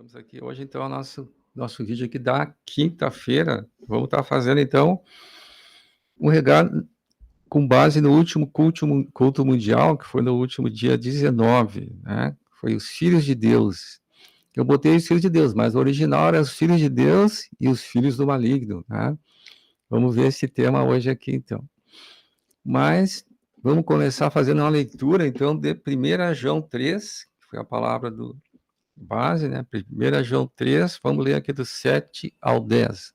Voltamos aqui hoje, então, ao nosso vídeo aqui da quinta-feira. Vamos estar fazendo, então, um regalo com base no último culto mundial, que foi no último dia 19, né? Foi os filhos de Deus. Eu botei os filhos de Deus, mas o original era os filhos de Deus e os filhos do maligno, né? Vamos ver esse tema hoje aqui, então. Mas vamos começar fazendo uma leitura, então, de 1 João 3, que foi a palavra do base, né? 1 João 3, vamos ler aqui do 7 ao 10.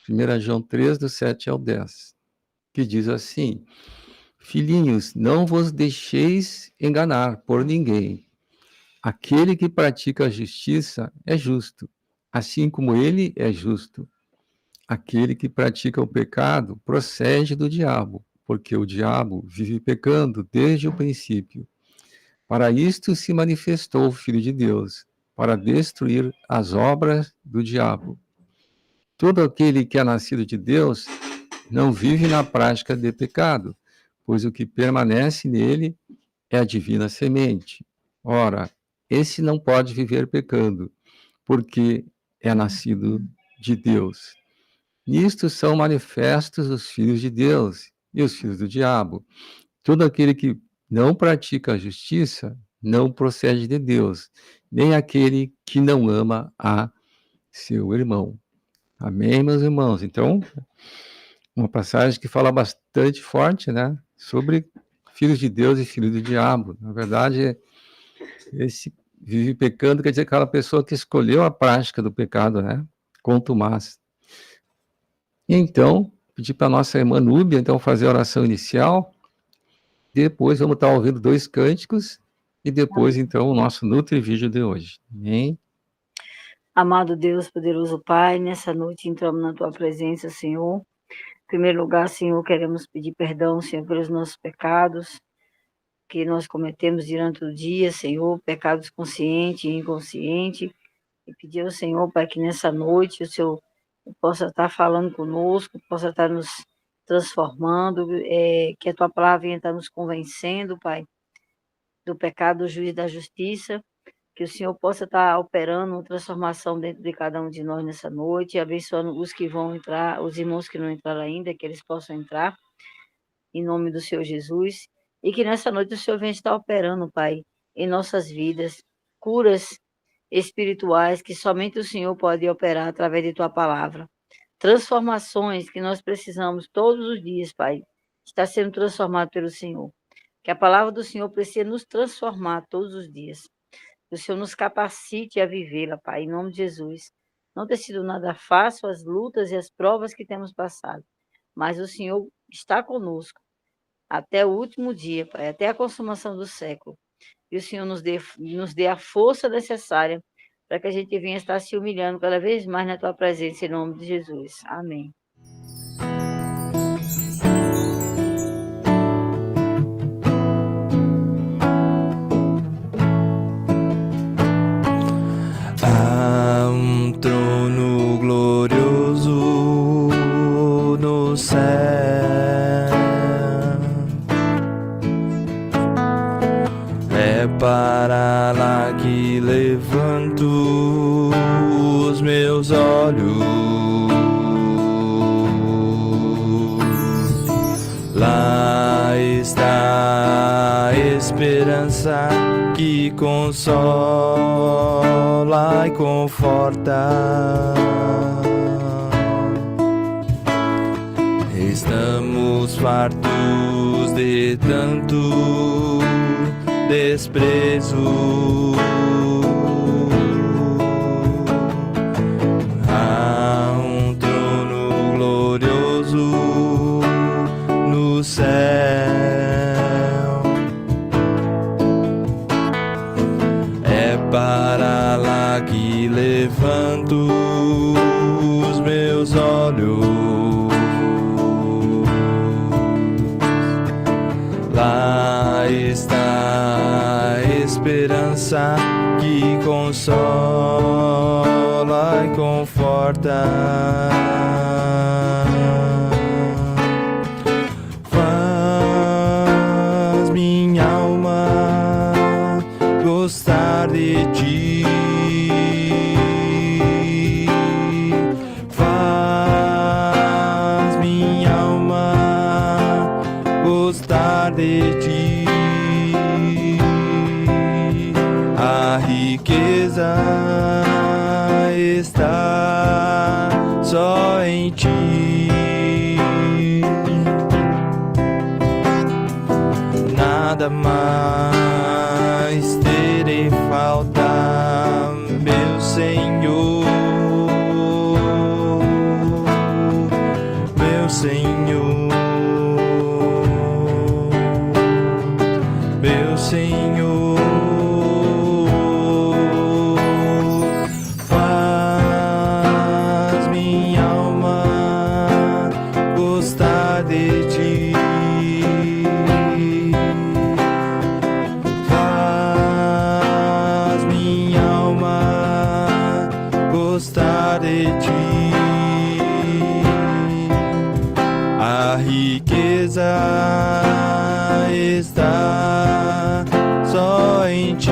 1 João 3, do 7 ao 10, que diz assim: Filhinhos, não vos deixeis enganar por ninguém. Aquele que pratica a justiça é justo, assim como ele é justo. Aquele que pratica o pecado procede do diabo, porque o diabo vive pecando desde o princípio. Para isto se manifestou o Filho de Deus, para destruir as obras do diabo. Todo aquele que é nascido de Deus não vive na prática de pecado, pois o que permanece nele é a divina semente. Ora, esse não pode viver pecando, porque é nascido de Deus. Nisto são manifestos os filhos de Deus e os filhos do diabo. Todo aquele que não pratica a justiça não procede de Deus, nem aquele que não ama a seu irmão. Amém, meus irmãos? Então, uma passagem que fala bastante forte, né? Sobre filhos de Deus e filhos do diabo. Na verdade, esse vive pecando quer dizer aquela pessoa que escolheu a prática do pecado, né? Contumaz. Então, pedir para a nossa irmã Núbia, então, fazer a oração inicial. Depois vamos estar ouvindo 2 cânticos e depois, então, o nosso Nutri-Vídeo de hoje. Amém? Amado Deus, poderoso Pai, nessa noite entramos na Tua presença, Senhor. Em primeiro lugar, Senhor, queremos pedir perdão, Senhor, pelos nossos pecados que nós cometemos durante o dia, Senhor, pecados conscientes e inconscientes. E pedir ao Senhor, Pai, que nessa noite o Senhor possa estar falando conosco, possa estar nos transformando, que a Tua palavra venha estar nos convencendo, Pai, do pecado, do juízo e da justiça. Que o Senhor possa estar operando uma transformação dentro de cada um de nós nessa noite, abençoando os que vão entrar, os irmãos que não entraram ainda, que eles possam entrar, em nome do Senhor Jesus. E que nessa noite o Senhor venha estar operando, Pai, em nossas vidas, curas espirituais que somente o Senhor pode operar através de Tua palavra. Transformações que nós precisamos todos os dias, Pai, está sendo transformado pelo Senhor. Que a palavra do Senhor precisa nos transformar todos os dias. Que o Senhor nos capacite a vivê-la, Pai, em nome de Jesus. Não tem sido nada fácil as lutas e as provas que temos passado, mas o Senhor está conosco até o último dia, Pai, até a consumação do século. E o Senhor nos dê a força necessária para que a gente venha estar se humilhando cada vez mais na Tua presença, em nome de Jesus. Amém. Há um trono glorioso no céu, é para lá que levanto os meus olhos. Lá está a esperança que consola e conforta. Estamos fartos de tanto desprezo. Há um trono glorioso no céu, é para lá que levanto os meus olhos. Lá está a esperança que consola e conforta. Faz minha alma gostar de ti. gostar de ti. A riqueza está só em ti. Nada mais terei falta, meu Senhor, meu Senhor, meu Senhor. Faz minha alma gostar de ti. Faz minha alma gostar de ti. A riqueza está só em ti.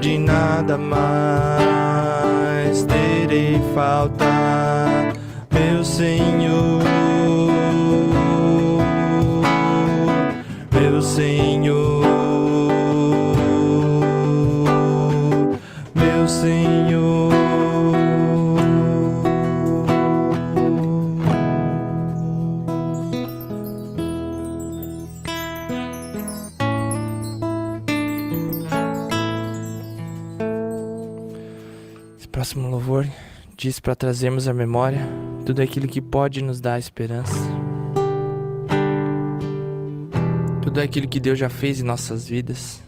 De nada mais terei falta, meu Senhor, meu Senhor, meu Senhor. Esse próximo louvor diz para trazermos à memória tudo aquilo que pode nos dar esperança, tudo aquilo que Deus já fez em nossas vidas.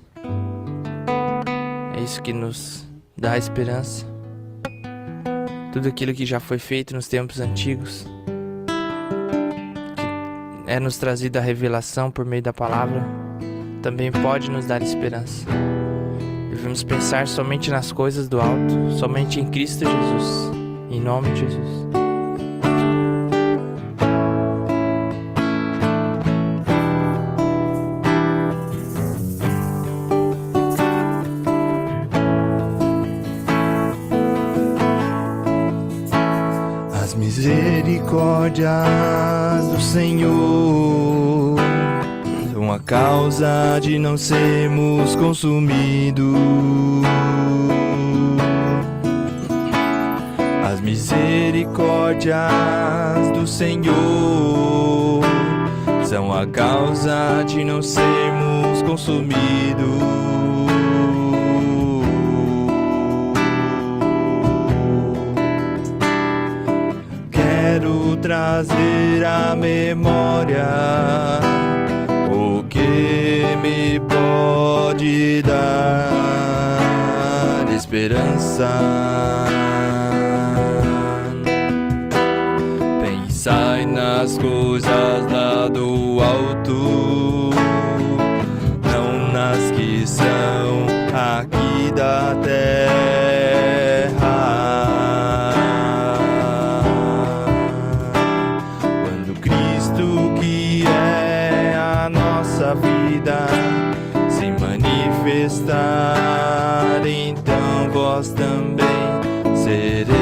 É isso que nos dá esperança. Tudo aquilo que já foi feito nos tempos antigos, que é nos trazido a revelação por meio da palavra, também pode nos dar esperança. Devemos pensar somente nas coisas do alto, somente em Cristo Jesus, em nome de Jesus. As misericórdias do Senhor são a causa de não sermos consumidos. As misericórdias do Senhor são a causa de não sermos consumidos. Quero trazer à memória o que me pode dar esperança. Pensai nas coisas lá do alto, não nas que são aqui da terra. Quando Cristo, que é a nossa vida, se manifestar, então vós também sereis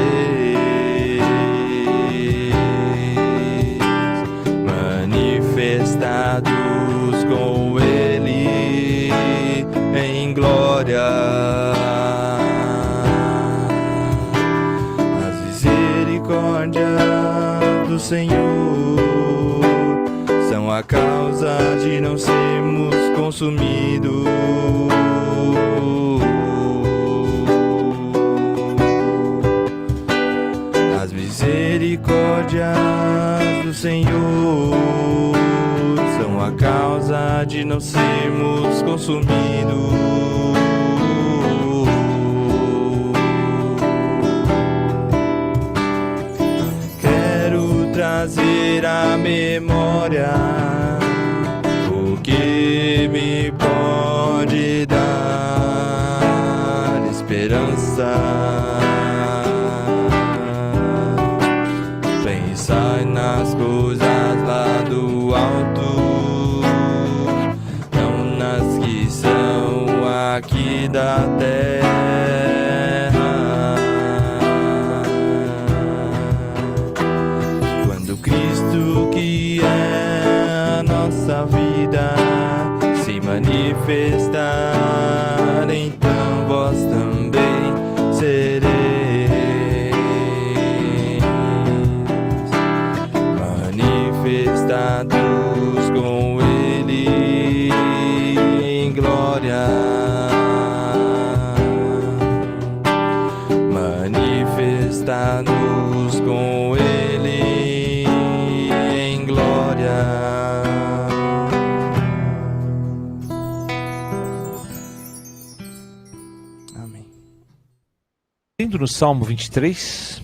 manifestados com Ele em glória. As misericórdias do Senhor são a causa de não sermos consumidos. As misericórdias do Senhor são a causa de não sermos consumidos. Quero trazer à memória o que me pode dar esperança. Pensai nas coisas lá do alto, não nas que são aqui da terra. Quando Cristo que é a nossa vida se manifestar, então vós também sereis manifestados com Ele em glória, manifestados com Ele em glória. Amém. Indo no Salmo 23,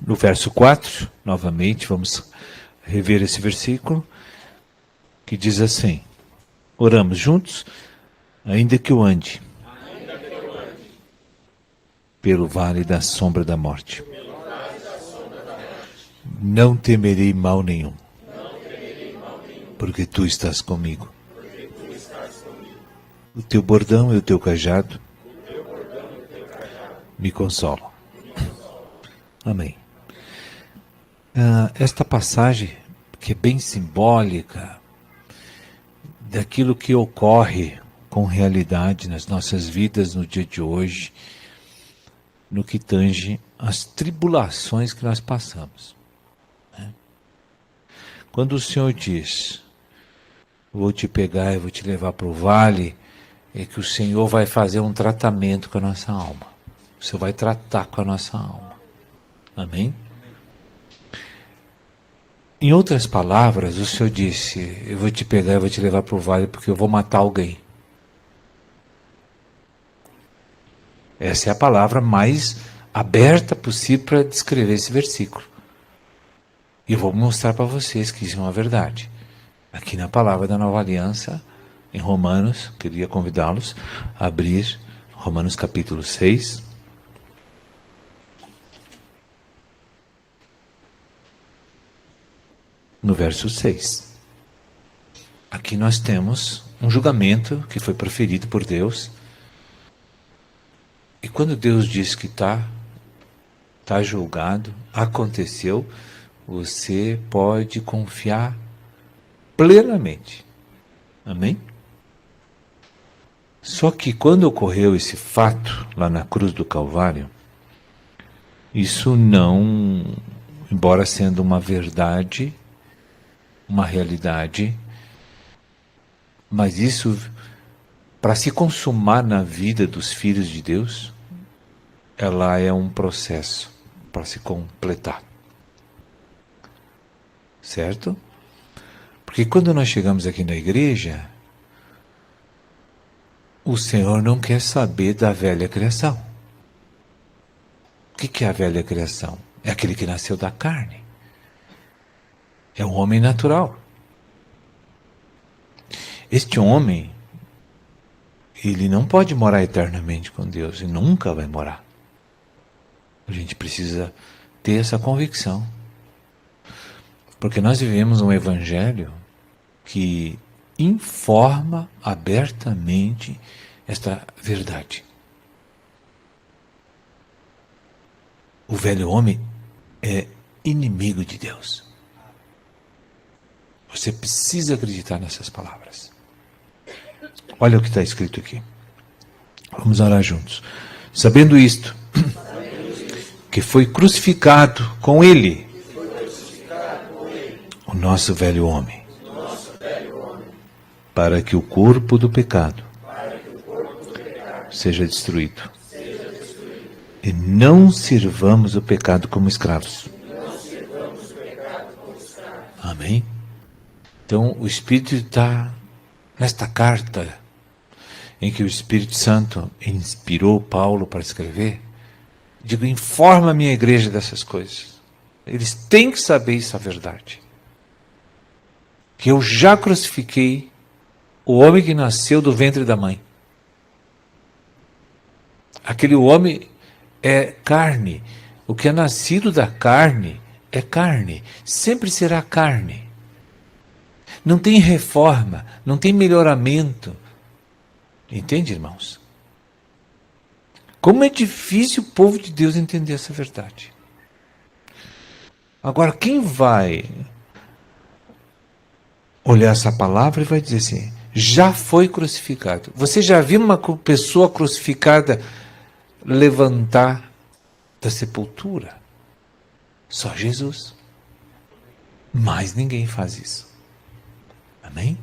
no verso 4, novamente, vamos rever esse versículo, que diz assim, oramos juntos, ainda que eu ande pelo vale da sombra da morte, não temerei mal nenhum, porque tu estás comigo. O teu bordão e o teu cajado me consolam. Amém. Esta passagem, que é bem simbólica daquilo que ocorre com realidade nas nossas vidas no dia de hoje, no que tange as tribulações que nós passamos. Quando o Senhor diz, vou te pegar e vou te levar para o vale, é que o Senhor vai fazer um tratamento com a nossa alma. O Senhor vai tratar com a nossa alma. Amém? Em outras palavras, o Senhor disse, eu vou te pegar e vou te levar para o vale porque eu vou matar alguém. Essa é a palavra mais aberta possível para descrever esse versículo. E eu vou mostrar para vocês que isso é uma verdade. Aqui na palavra da Nova Aliança, em Romanos, queria convidá-los a abrir Romanos capítulo 6. No verso 6. Aqui nós temos um julgamento que foi proferido por Deus. E quando Deus diz que está julgado, aconteceu, você pode confiar plenamente. Amém? Só que quando ocorreu esse fato lá na cruz do Calvário, isso não, embora sendo uma verdade, uma realidade, mas isso, para se consumar na vida dos filhos de Deus, ela é um processo para se completar. Certo? Porque quando nós chegamos aqui na igreja, o Senhor não quer saber da velha criação. O que é a velha criação? É aquele que nasceu da carne. É um homem natural. Este homem, ele não pode morar eternamente com Deus e nunca vai morar. A gente precisa ter essa convicção. Porque nós vivemos um evangelho que informa abertamente esta verdade. O velho homem é inimigo de Deus. Você precisa acreditar nessas palavras. Olha o que está escrito aqui. Vamos orar juntos. Sabendo isto, que foi crucificado com ele o nosso velho homem, para que o corpo do pecado seja destruído. E não sirvamos o pecado como escravos. Amém? Então, o Espírito está nesta carta em que o Espírito Santo inspirou Paulo para escrever. Digo, informa a minha igreja dessas coisas. Eles têm que saber essa verdade. Que eu já crucifiquei o homem que nasceu do ventre da mãe. Aquele homem é carne. O que é nascido da carne é carne. Sempre será carne. Não tem reforma, não tem melhoramento. Entende, irmãos? Como é difícil o povo de Deus entender essa verdade. Agora, quem vai olhar essa palavra e vai dizer assim, já foi crucificado. Você já viu uma pessoa crucificada levantar da sepultura? Só Jesus. Mais ninguém faz isso. Amém?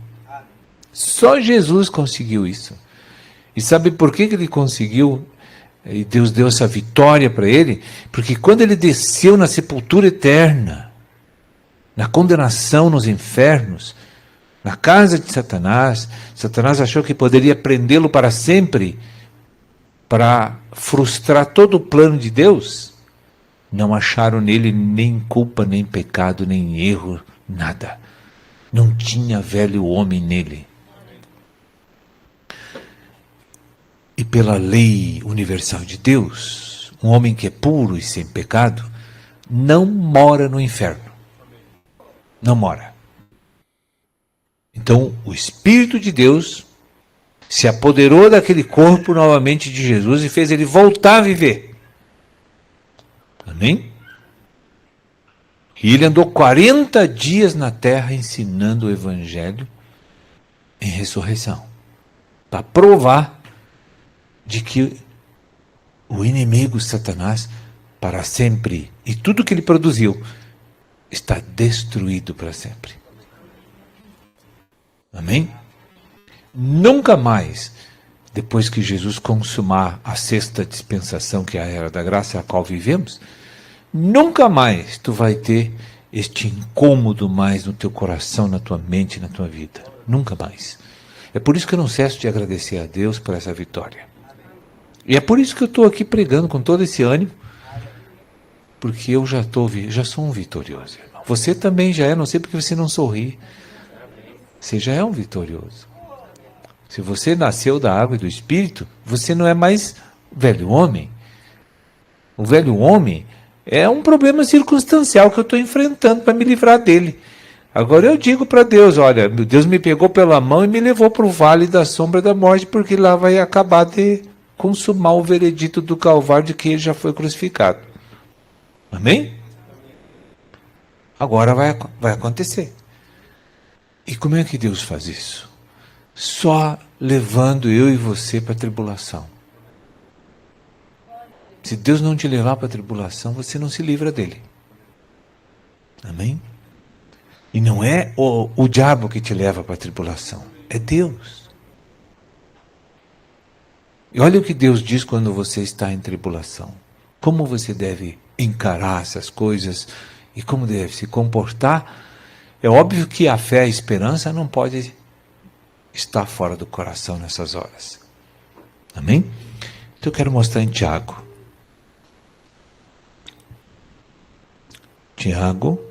Só Jesus conseguiu isso. E sabe por que ele conseguiu? E Deus deu essa vitória para ele? Porque quando ele desceu na sepultura eterna, na condenação nos infernos, na casa de Satanás, Satanás achou que poderia prendê-lo para sempre, para frustrar todo o plano de Deus. Não acharam nele nem culpa, nem pecado, nem erro, nada. Não tinha velho homem nele. E pela lei universal de Deus, um homem que é puro e sem pecado, não mora no inferno. Não mora. Então, o Espírito de Deus se apoderou daquele corpo novamente de Jesus e fez ele voltar a viver. Amém? E ele andou 40 dias na terra ensinando o Evangelho em ressurreição. Para provar de que o inimigo Satanás, para sempre, e tudo que ele produziu, está destruído para sempre. Amém? Nunca mais, depois que Jesus consumar a sexta dispensação, que é a era da graça a qual vivemos, nunca mais tu vai ter este incômodo mais no teu coração, na tua mente, na tua vida. Nunca mais. É por isso que eu não cesso de agradecer a Deus por essa vitória. E é por isso que eu estou aqui pregando com todo esse ânimo, porque eu já sou um vitorioso, irmão. Você também já é, não sei porque você não sorri. Você já é um vitorioso. Se você nasceu da água e do Espírito, você não é mais velho homem. O velho homem é um problema circunstancial que eu estou enfrentando para me livrar dele. Agora eu digo para Deus, olha, Deus me pegou pela mão e me levou para o vale da sombra da morte, porque lá vai acabar de consumar o veredito do Calvário de que ele já foi crucificado. Amém? Agora vai acontecer. E como é que Deus faz isso? Só levando eu e você para a tribulação. Se Deus não te levar para a tribulação, você não se livra dele. Amém? E não é o diabo que te leva para a tribulação, é Deus. E olha o que Deus diz quando você está em tribulação. Como você deve encarar essas coisas e como deve se comportar. É óbvio que a fé e a esperança não pode estar fora do coração nessas horas. Amém? Então eu quero mostrar em Tiago. Tiago.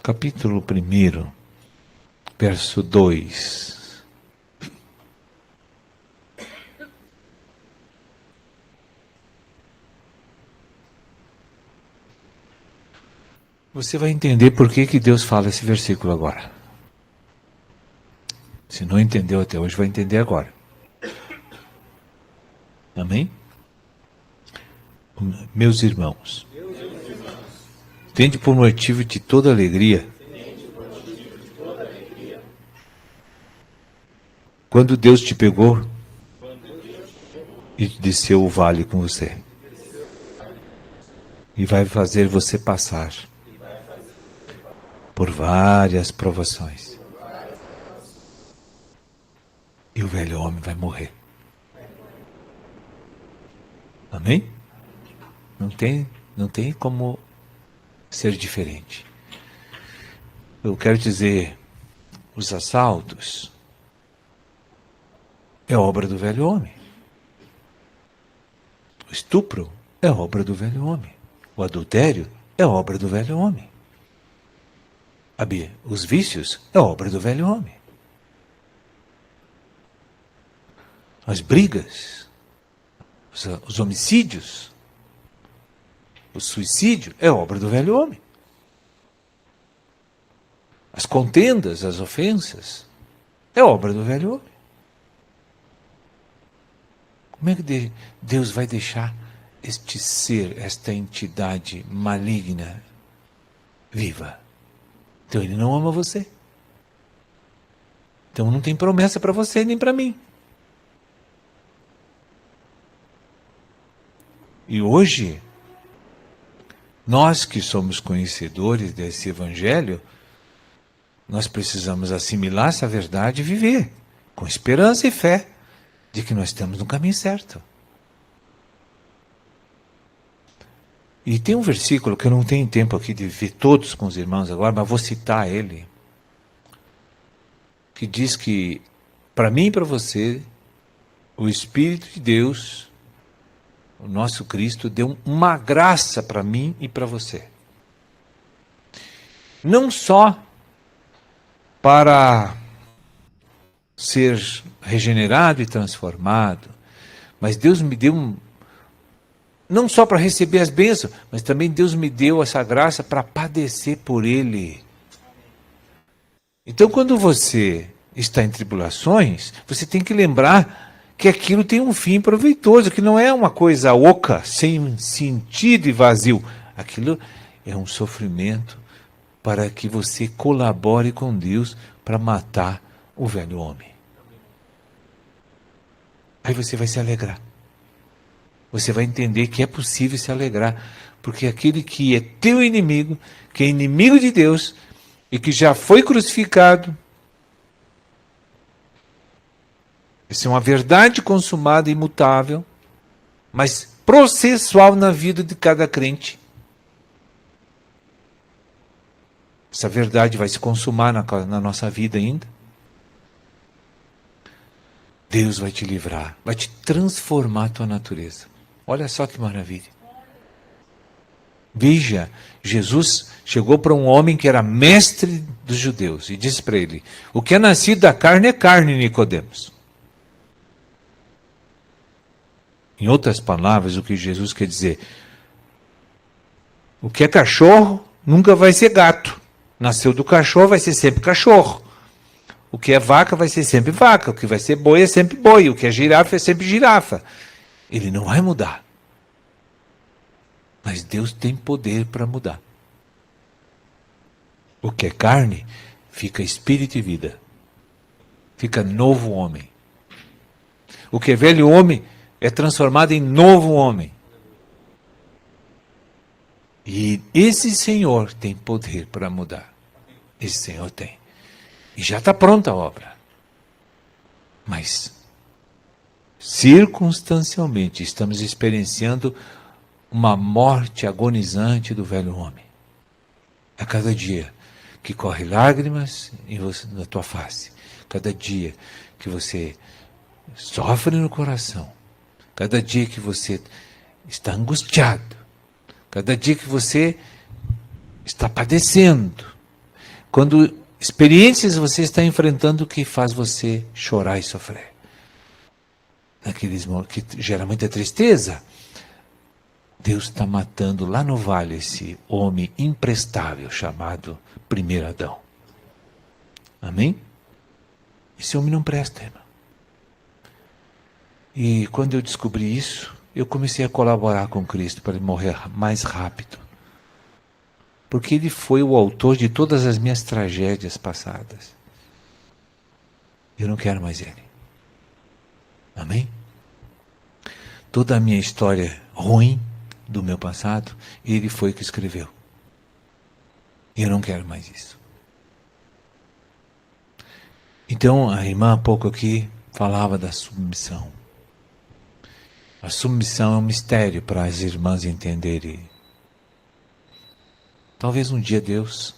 Capítulo 1, verso 2. Você vai entender por que Deus fala esse versículo agora. Se não entendeu até hoje, vai entender agora. Amém? Meus irmãos, tende por motivo de toda alegria quando Deus te pegou e desceu o vale com você. E vai fazer você passar por várias provações. E o velho homem vai morrer. Amém? Não tem como ser diferente. Eu quero dizer, os assaltos é obra do velho homem. O estupro é obra do velho homem. O adultério é obra do velho homem. Os vícios é obra do velho homem. As brigas, os homicídios, o suicídio é obra do velho homem. As contendas, as ofensas, é obra do velho homem. Como é que Deus vai deixar este ser, esta entidade maligna viva? Então Ele não ama você. Então não tem promessa para você nem para mim. E hoje, nós que somos conhecedores desse Evangelho, nós precisamos assimilar essa verdade e viver com esperança e fé de que nós estamos no caminho certo. E tem um versículo que eu não tenho tempo aqui de ver todos com os irmãos agora, mas vou citar ele, que diz que, para mim e para você, o Espírito de Deus, o nosso Cristo, deu uma graça para mim e para você. Não só para ser regenerado e transformado, mas Deus me deu não só para receber as bênçãos, mas também Deus me deu essa graça para padecer por Ele. Então, quando você está em tribulações, você tem que lembrar que aquilo tem um fim proveitoso, que não é uma coisa oca, sem sentido e vazio. Aquilo é um sofrimento para que você colabore com Deus para matar o velho homem. Aí você vai se alegrar. Você vai entender que é possível se alegrar, porque aquele que é teu inimigo, que é inimigo de Deus, e que já foi crucificado, isso é uma verdade consumada, imutável, mas processual na vida de cada crente. Essa verdade vai se consumar na nossa vida ainda. Deus vai te livrar, vai te transformar a tua natureza. Olha só que maravilha. Veja, Jesus chegou para um homem que era mestre dos judeus e disse para ele: o que é nascido da carne é carne, Nicodemos. Em outras palavras, o que Jesus quer dizer: o que é cachorro nunca vai ser gato. Nasceu do cachorro, vai ser sempre cachorro. O que é vaca vai ser sempre vaca. O que vai ser boi é sempre boi. O que é girafa é sempre girafa. Ele não vai mudar. Mas Deus tem poder para mudar. O que é carne fica espírito e vida. Fica novo homem. O que é velho homem é transformado em novo homem. E esse Senhor tem poder para mudar. Esse Senhor tem. E já está pronta a obra. Mas, circunstancialmente, estamos experienciando uma morte agonizante do velho homem. A cada dia que corre lágrimas na tua face. Cada dia que você sofre no coração. Cada dia que você está angustiado. Cada dia que você está padecendo. Quando experiências você está enfrentando que faz você chorar e sofrer. Naqueles momentos que gera muita tristeza. Deus está matando lá no vale esse homem imprestável chamado primeiro Adão. Amém? Esse homem não presta, irmão. E quando eu descobri isso, eu comecei a colaborar com Cristo para ele morrer mais rápido. Porque ele foi o autor de todas as minhas tragédias passadas. Eu não quero mais ele. Amém? Toda a minha história ruim do meu passado, ele foi que escreveu. E eu não quero mais isso. Então, a irmã há pouco aqui falava da submissão. A submissão é um mistério para as irmãs entenderem. Talvez um dia Deus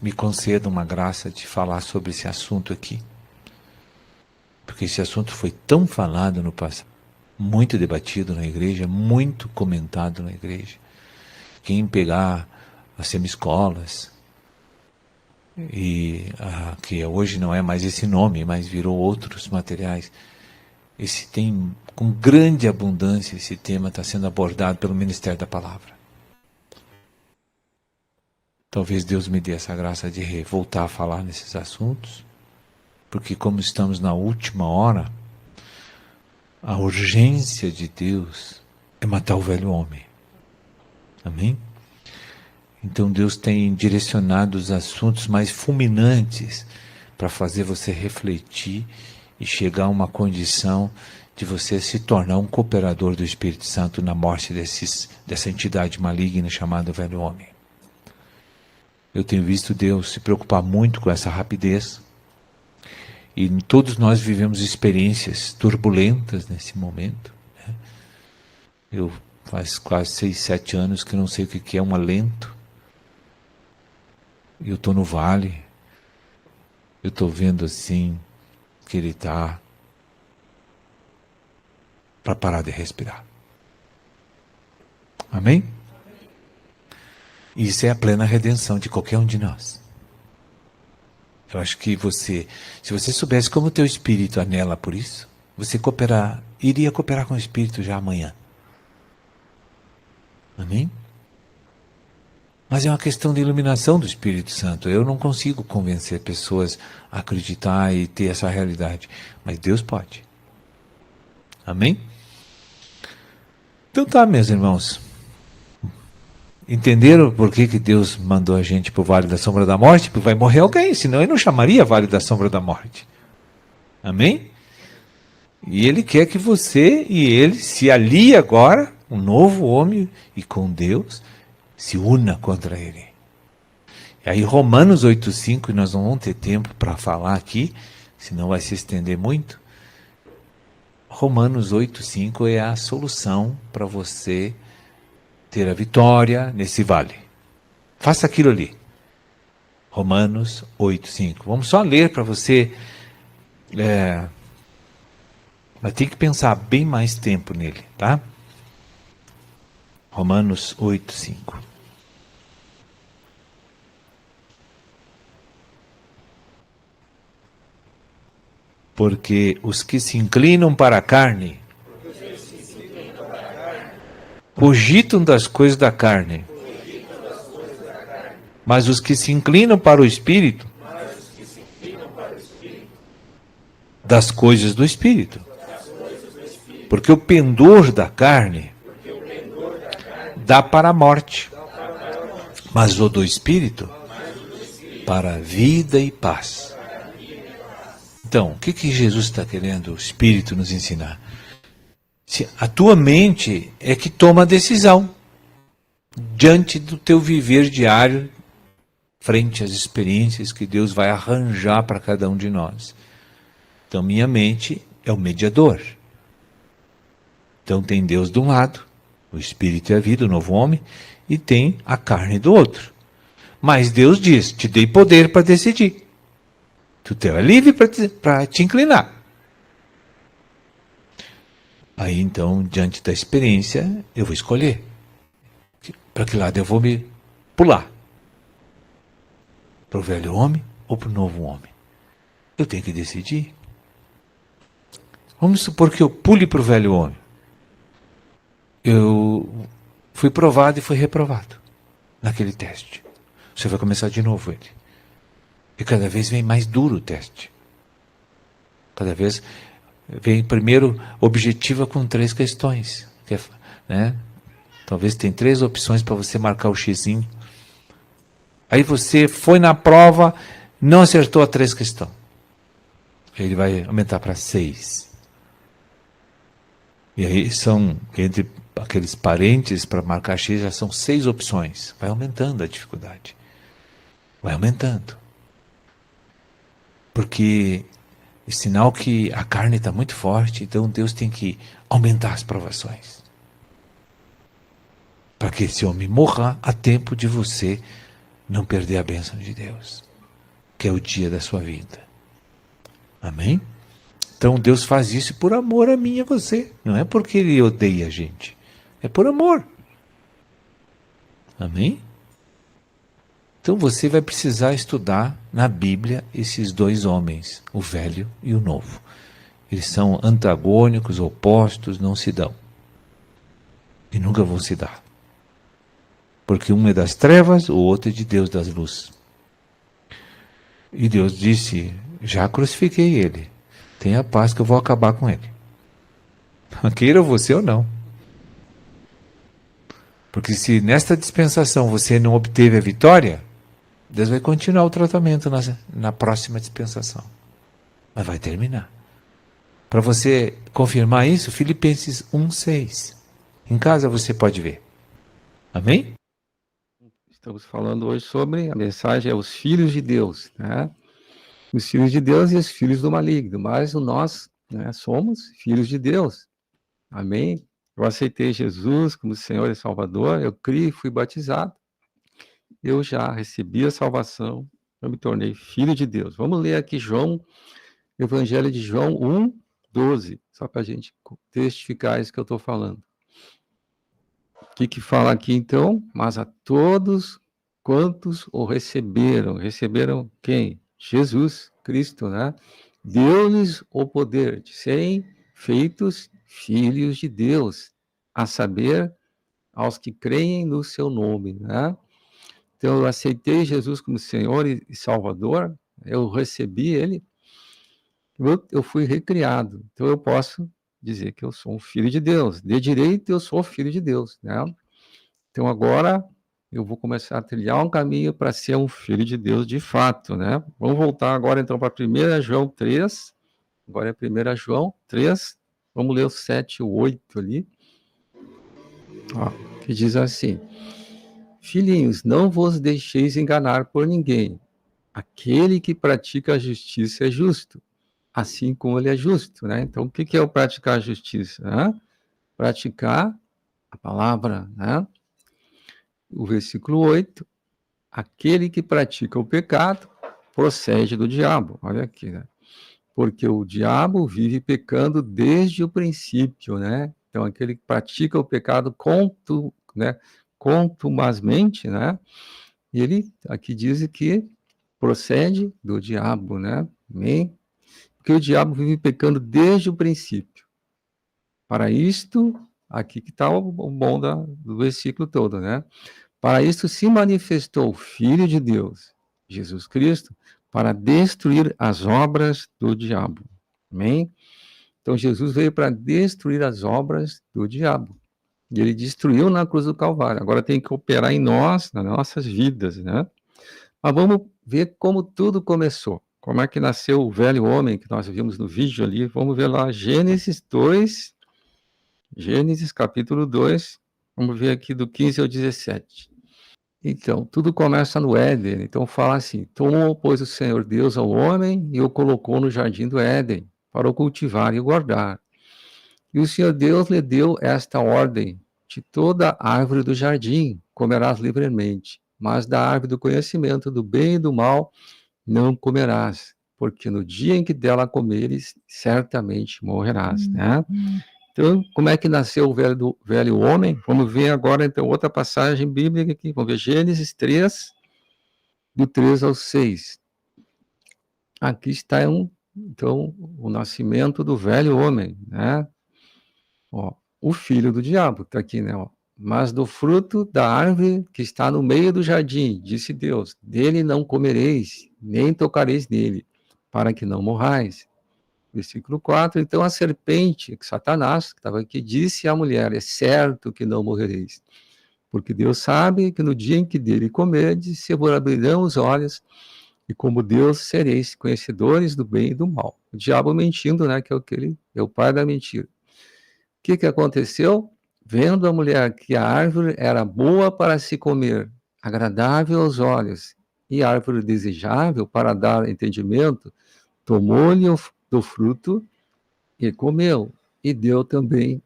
me conceda uma graça de falar sobre esse assunto aqui. Porque esse assunto foi tão falado no passado, muito debatido na igreja, muito comentado na igreja. Quem pegar as semi-escolas, que hoje não é mais esse nome, mas virou outros materiais, com grande abundância esse tema está sendo abordado pelo Ministério da Palavra. Talvez Deus me dê essa graça de voltar a falar nesses assuntos, porque como estamos na última hora, a urgência de Deus é matar o velho homem. Amém? Então Deus tem direcionado os assuntos mais fulminantes para fazer você refletir e chegar a uma condição de você se tornar um cooperador do Espírito Santo na morte dessa entidade maligna chamada velho homem. Eu tenho visto Deus se preocupar muito com essa rapidez, e todos nós vivemos experiências turbulentas nesse momento, né? Eu faz quase 6, 7 anos que não sei o que é um alento. Eu estou no vale, eu estou vendo assim que ele está para parar de respirar. Amém? Isso é a plena redenção de qualquer um de nós. Eu acho que se você soubesse como o teu espírito anela por isso, você iria cooperar com o Espírito já amanhã. Amém? Mas é uma questão de iluminação do Espírito Santo. Eu não consigo convencer pessoas a acreditar e ter essa realidade. Mas Deus pode. Amém? Então tá, meus irmãos. Entenderam por que Deus mandou a gente para o Vale da Sombra da Morte? Porque vai morrer alguém, senão ele não chamaria Vale da Sombra da Morte. Amém? E ele quer que você e ele se aliem agora, um novo homem, e com Deus, se una contra ele. E aí Romanos 8,5, nós não vamos ter tempo para falar aqui, senão vai se estender muito. Romanos 8,5 é a solução para você ter a vitória nesse vale. Faça aquilo ali. Romanos 8,5. Vamos só ler para você. Mas tem que pensar bem mais tempo nele, tá? Romanos 8,5. Porque os que se inclinam para a carne cogitam das coisas da carne, mas os que se inclinam para o Espírito, das coisas do Espírito. Porque o pendor da carne dá para a morte, mas o do Espírito para a vida e paz. Então, o que Jesus está querendo o Espírito nos ensinar? A tua mente é que toma a decisão diante do teu viver diário, frente às experiências que Deus vai arranjar para cada um de nós. Então, minha mente é o mediador. Então, tem Deus de um lado, o Espírito e a vida, o novo homem, e tem a carne do outro. Mas Deus diz, te dei poder para decidir. Tu é livre para te inclinar. Aí então, diante da experiência, eu vou escolher. Para que lado eu vou me pular? Para o velho homem ou para o novo homem? Eu tenho que decidir. Vamos supor que eu pule para o velho homem. Eu fui provado e fui reprovado naquele teste. Você vai começar de novo ele. E cada vez vem mais duro o teste. Cada vez vem primeiro objetiva com 3 questões. Né? Talvez tem 3 opções para você marcar o xizinho. Aí você foi na prova, não acertou a 3 questões. Ele vai aumentar para 6. E aí são, entre aqueles parênteses para marcar X, já são 6 opções. Vai aumentando a dificuldade. Vai aumentando. Porque é sinal que a carne está muito forte, então Deus tem que aumentar as provações. Para que esse homem morra a tempo de você não perder a bênção de Deus, que é o dia da sua vida. Amém? Então Deus faz isso por amor a mim e a você. Não é porque Ele odeia a gente. É por amor. Amém? Então você vai precisar estudar na Bíblia esses 2 homens, o velho e o novo. Eles são antagônicos, opostos, não se dão. E nunca vão se dar. Porque um é das trevas, o outro é de Deus das luzes. E Deus disse, já crucifiquei ele. Tenha paz que eu vou acabar com ele. Queira você ou não. Porque se nesta dispensação você não obteve a vitória, Deus vai continuar o tratamento na próxima dispensação. Mas vai terminar. Para você confirmar isso, Filipenses 1:6. Em casa você pode ver. Amém? Estamos falando hoje sobre a mensagem é os filhos de Deus, né? Os filhos de Deus e os filhos do maligno, mas nós, né, somos filhos de Deus. Amém? Eu aceitei Jesus como Senhor e Salvador, eu criei e fui batizado. Eu já recebi a salvação, eu me tornei filho de Deus. Vamos ler aqui Evangelho de João 1:12, só para a gente testificar isso que eu estou falando. O que fala aqui então? Mas a todos quantos o receberam. Receberam quem? Jesus Cristo, né? Deu-lhes o poder de serem feitos filhos de Deus, a saber, aos que creem no seu nome, né? Então, eu aceitei Jesus como Senhor e Salvador, eu recebi Ele, eu fui recriado. Então, eu posso dizer que eu sou um filho de Deus. De direito, eu sou filho de Deus, né? Então, agora, eu vou começar a trilhar um caminho para ser um filho de Deus de fato, né? Vamos voltar agora, então, para 1 João 3. Agora é 1 João 3. Vamos ler o 7 e o 8 ali. Ó, que diz assim: Filhinhos, não vos deixeis enganar por ninguém. Aquele que pratica a justiça é justo, assim como ele é justo, né? Então, o que é o praticar a justiça? Né? Praticar a palavra, né? O versículo 8, aquele que pratica o pecado procede do diabo. Olha aqui, né? Porque o diabo vive pecando desde o princípio, né? Então, aquele que pratica o pecado contumazmente, né? E ele aqui diz que procede do diabo, né? Amém? Porque o diabo vive pecando desde o princípio. Para isto, aqui que está o bom do versículo todo, né? Para isto se manifestou o Filho de Deus, Jesus Cristo, para destruir as obras do diabo. Amém? Então, Jesus veio para destruir as obras do diabo. E ele destruiu na cruz do Calvário. Agora tem que operar em nós, nas nossas vidas, né? Mas vamos ver como tudo começou. Como é que nasceu o velho homem que nós vimos no vídeo ali. Vamos ver lá, Gênesis 2, Gênesis capítulo 2. Vamos ver aqui do 15 ao 17. Então, tudo começa no Éden. Então, fala assim: tomou, pois, o Senhor Deus ao homem e o colocou no jardim do Éden, para o cultivar e guardar. E o Senhor Deus lhe deu esta ordem: de toda árvore do jardim comerás livremente, mas da árvore do conhecimento do bem e do mal não comerás, porque no dia em que dela comeres, certamente morrerás, né? Então, como é que nasceu o velho homem? Vamos ver agora, então, outra passagem bíblica aqui. Vamos ver Gênesis 3, do 3 ao 6. Aqui está então, o nascimento do velho homem, né? Ó, o filho do diabo, está aqui, né? Ó. Mas do fruto da árvore que está no meio do jardim, disse Deus, dele não comereis, nem tocareis nele, para que não morrais. Versículo 4, então a serpente, Satanás, que estava aqui, disse à mulher, é certo que não morrereis, porque Deus sabe que no dia em que dele comerdes, se vos abrirão os olhos, e como Deus sereis conhecedores do bem e do mal. O diabo mentindo, né, que é o pai da mentira. O que aconteceu? Vendo a mulher que a árvore era boa para se comer, agradável aos olhos, e árvore desejável para dar entendimento, tomou-lhe do fruto e comeu, e deu também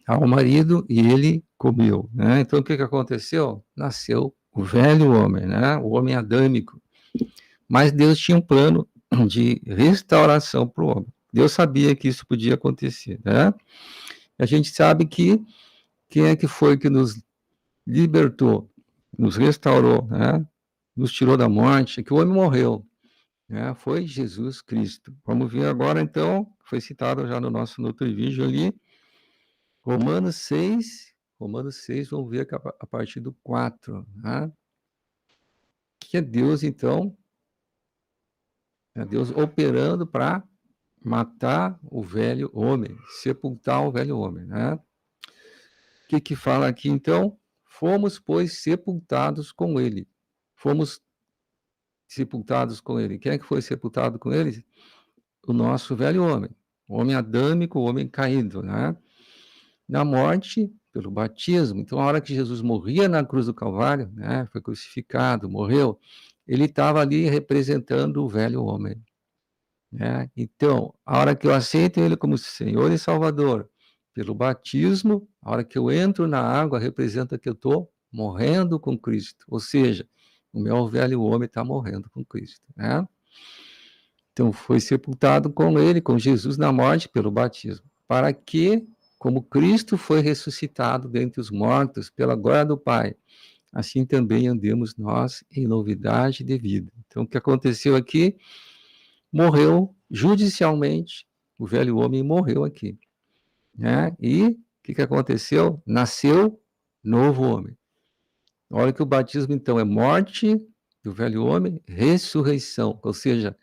ao marido, e ele comeu, né? Então, o que aconteceu? Nasceu o velho homem, né? O homem adâmico. Mas Deus tinha um plano de restauração para o homem. Deus sabia que isso podia acontecer, né? A gente sabe que quem é que foi que nos libertou, nos restaurou, né? Nos tirou da morte, que o homem morreu, né? Foi Jesus Cristo. Vamos ver agora, então, foi citado já no outro vídeo ali, Romanos 6, vamos ver a partir do 4, né? Que é Deus, então, é Deus operando para matar o velho homem, sepultar o velho homem, né? O que fala aqui, então? Fomos, pois, sepultados com ele. Fomos sepultados com ele. Quem é que foi sepultado com ele? O nosso velho homem. O homem adâmico, o homem caído, né? Na morte, pelo batismo. Então, a hora que Jesus morria na cruz do Calvário, né? Foi crucificado, morreu, ele estava ali representando o velho homem, né? Então, a hora que eu aceito ele como Senhor e Salvador, pelo batismo, a hora que eu entro na água, representa que eu estou morrendo com Cristo. Ou seja, o meu velho homem está morrendo com Cristo, né? Então, foi sepultado com ele, com Jesus na morte, pelo batismo. Para que, como Cristo foi ressuscitado dentre os mortos, pela glória do Pai, assim também andemos nós em novidade de vida. Então, o que aconteceu aqui? Morreu judicialmente, o velho homem morreu aqui, né? E o que aconteceu? Nasceu novo homem. A hora que o batismo, então, é morte do velho homem, ressurreição, ou seja,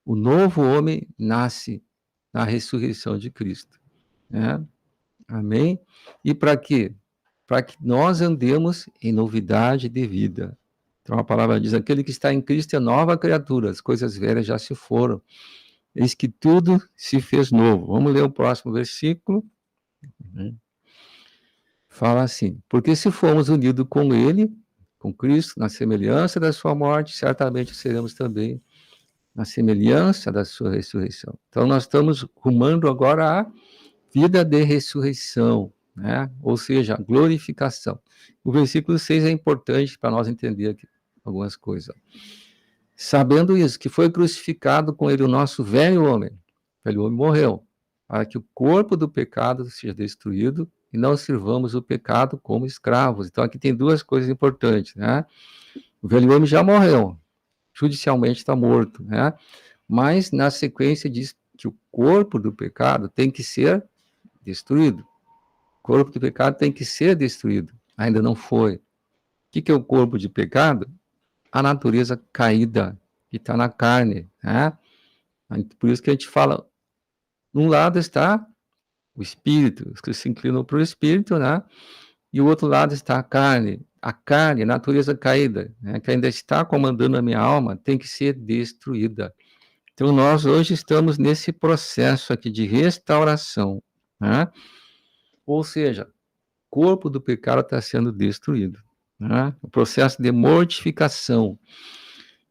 o novo homem nasce na ressurreição de Cristo, né? Amém? E para quê? Para que nós andemos em novidade de vida. Então a palavra diz, aquele que está em Cristo é nova criatura, as coisas velhas já se foram, eis que tudo se fez novo. Vamos ler o próximo versículo. Fala assim, porque se formos unidos com ele, com Cristo, na semelhança da sua morte, certamente seremos também na semelhança da sua ressurreição. Então nós estamos rumando agora à vida de ressurreição, né? Ou seja, a glorificação. O versículo 6 é importante para nós entender aqui algumas coisas. Sabendo isso, que foi crucificado com ele o nosso velho homem morreu, para que o corpo do pecado seja destruído e não sirvamos o pecado como escravos. Então aqui tem duas coisas importantes, né? O velho homem já morreu, judicialmente está morto, né? Mas na sequência diz que o corpo do pecado tem que ser destruído. O corpo do pecado tem que ser destruído. Ainda não foi. O que é o corpo de pecado? A natureza caída, que está na carne, né? Por isso que a gente fala, num lado está o espírito, os que se inclinam para o espírito, né? E o outro lado está a carne, a natureza caída, né? Que ainda está comandando a minha alma, tem que ser destruída. Então nós hoje estamos nesse processo aqui de restauração, né? Ou seja, o corpo do pecado está sendo destruído, né? O processo de mortificação.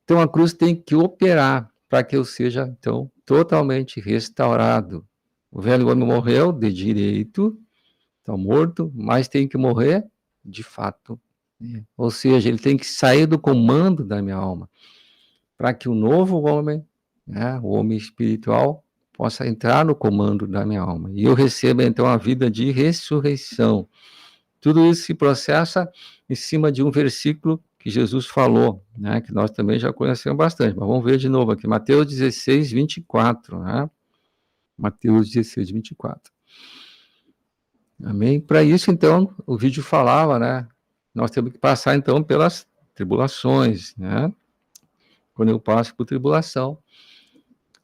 Então a cruz tem que operar para que eu seja, então, totalmente restaurado. O velho homem morreu de direito, está morto, mas tem que morrer de fato. Ou seja, ele tem que sair do comando da minha alma, para que o novo homem, né, o homem espiritual, possa entrar no comando da minha alma. E eu receba, então, a vida de ressurreição. Tudo isso se processa em cima de um versículo que Jesus falou, né, que nós também já conhecemos bastante, mas vamos ver de novo aqui, Mateus 16, 24, né? Mateus 16, 24. Amém? Para isso, então, o vídeo falava, né, nós temos que passar, então, pelas tribulações, né? Quando eu passo por tribulação,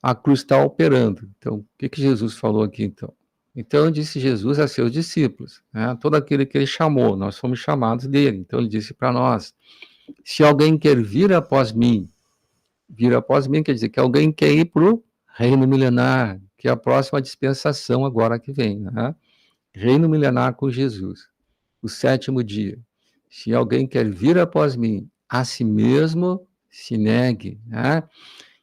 a cruz está operando. Então, o que Jesus falou aqui, então? Então, disse Jesus a seus discípulos, né, todo aquele que ele chamou, nós fomos chamados dele. Então, ele disse para nós, se alguém quer vir após mim quer dizer que alguém quer ir para o reino milenar, que é a próxima dispensação agora que vem, né? Reino milenar com Jesus, o 7º dia. Se alguém quer vir após mim, a si mesmo se negue, né?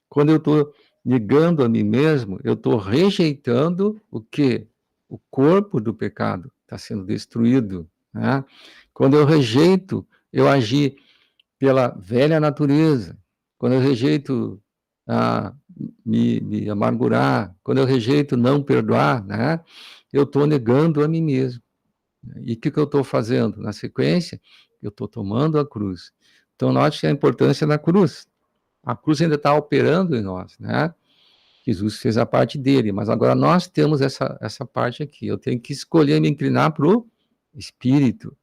Quando eu estou negando a mim mesmo, eu estou rejeitando o quê? O corpo do pecado está sendo destruído, né? Quando eu rejeito, eu agi pela velha natureza. Quando eu rejeito me amargurar, quando eu rejeito não perdoar, né? Eu estou negando a mim mesmo. E o que eu estou fazendo? Na sequência, eu estou tomando a cruz. Então, note a importância da cruz. A cruz ainda está operando em nós, né? Jesus fez a parte dele, mas agora nós temos essa parte aqui. Eu tenho que escolher me inclinar para o Espírito,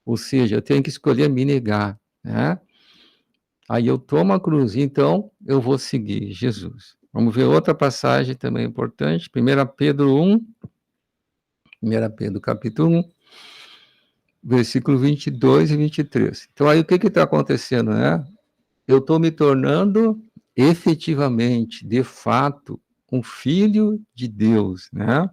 ou seja, eu tenho que escolher me negar, né? Aí eu tomo a cruz, então eu vou seguir Jesus. Vamos ver outra passagem também importante, 1 Pedro 1, 1 Pedro capítulo 1, versículo 22 e 23. Então, aí o que está acontecendo, né? Eu estou me tornando efetivamente, de fato, um filho de Deus, né?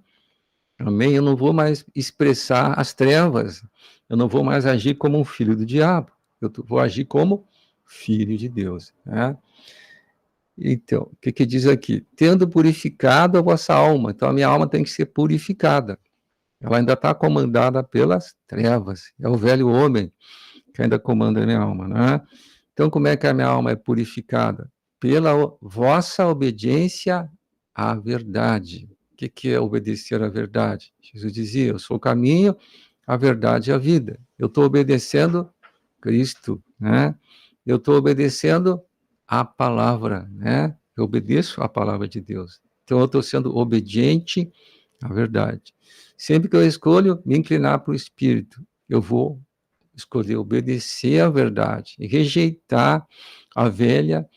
Amém? Eu não vou mais expressar as trevas, eu não vou mais agir como um filho do diabo, vou agir como filho de Deus, né? Então, o que diz aqui? Tendo purificado a vossa alma, então a minha alma tem que ser purificada, ela ainda está comandada pelas trevas, é o velho homem que ainda comanda a minha alma, né? Então, como é que a minha alma é purificada? Pela vossa obediência à verdade. O que é obedecer à verdade? Jesus dizia, eu sou o caminho, a verdade e a vida. Eu estou obedecendo Cristo, né? Eu estou obedecendo a palavra, né? Eu obedeço a palavra de Deus. Então, eu estou sendo obediente à verdade. Sempre que eu escolho me inclinar para o Espírito, eu vou escolher obedecer à verdade e rejeitar a velha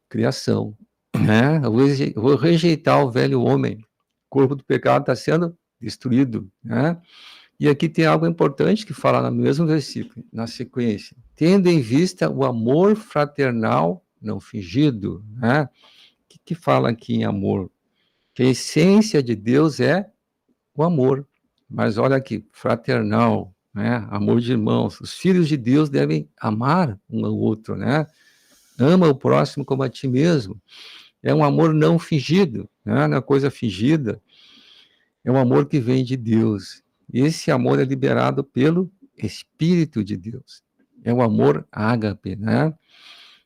criação, né? Eu vou rejeitar o velho homem. O corpo do pecado está sendo destruído, né? E aqui tem algo importante que fala no mesmo versículo, na sequência. Tendo em vista o amor fraternal não fingido, né? O que fala aqui em amor? Que a essência de Deus é o amor. Mas olha aqui, fraternal, né? Amor de irmãos. Os filhos de Deus devem amar um ao outro, né? Ama o próximo como a ti mesmo. É um amor não fingido, né? Não é coisa fingida. É um amor que vem de Deus. Esse amor é liberado pelo Espírito de Deus. É o amor ágape, né?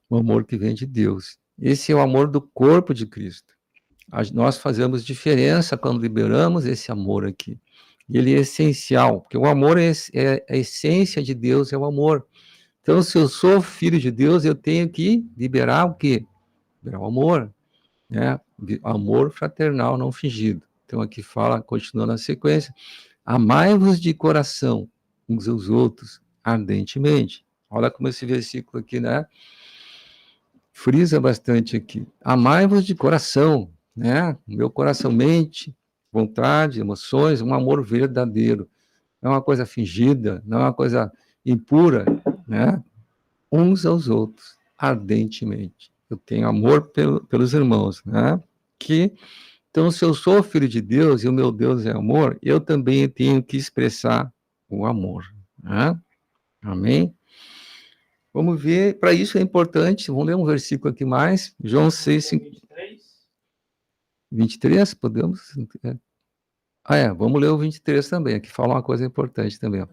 O amor que vem de Deus. Esse é o amor do corpo de Cristo. Nós fazemos diferença quando liberamos esse amor aqui. Ele é essencial, porque o amor é a essência de Deus, é o amor. Então, se eu sou filho de Deus, eu tenho que liberar o quê? Liberar o amor, né? Amor fraternal não fingido. Então, aqui fala, continuando a sequência, amai-vos de coração uns aos outros ardentemente. Olha como esse versículo aqui, né? Frisa bastante aqui. Amai-vos de coração, né? Meu coração, mente, vontade, emoções, um amor verdadeiro. Não é uma coisa fingida, não é uma coisa impura, né? Uns aos outros, ardentemente. Eu tenho amor pelos irmãos, né? Então, se eu sou filho de Deus e o meu Deus é amor, eu também tenho que expressar o amor, né? Amém? Vamos ver, para isso é importante, vamos ler um versículo aqui mais, João 6, 23, podemos? Vamos ler o 23 também, aqui fala uma coisa importante também. Ó.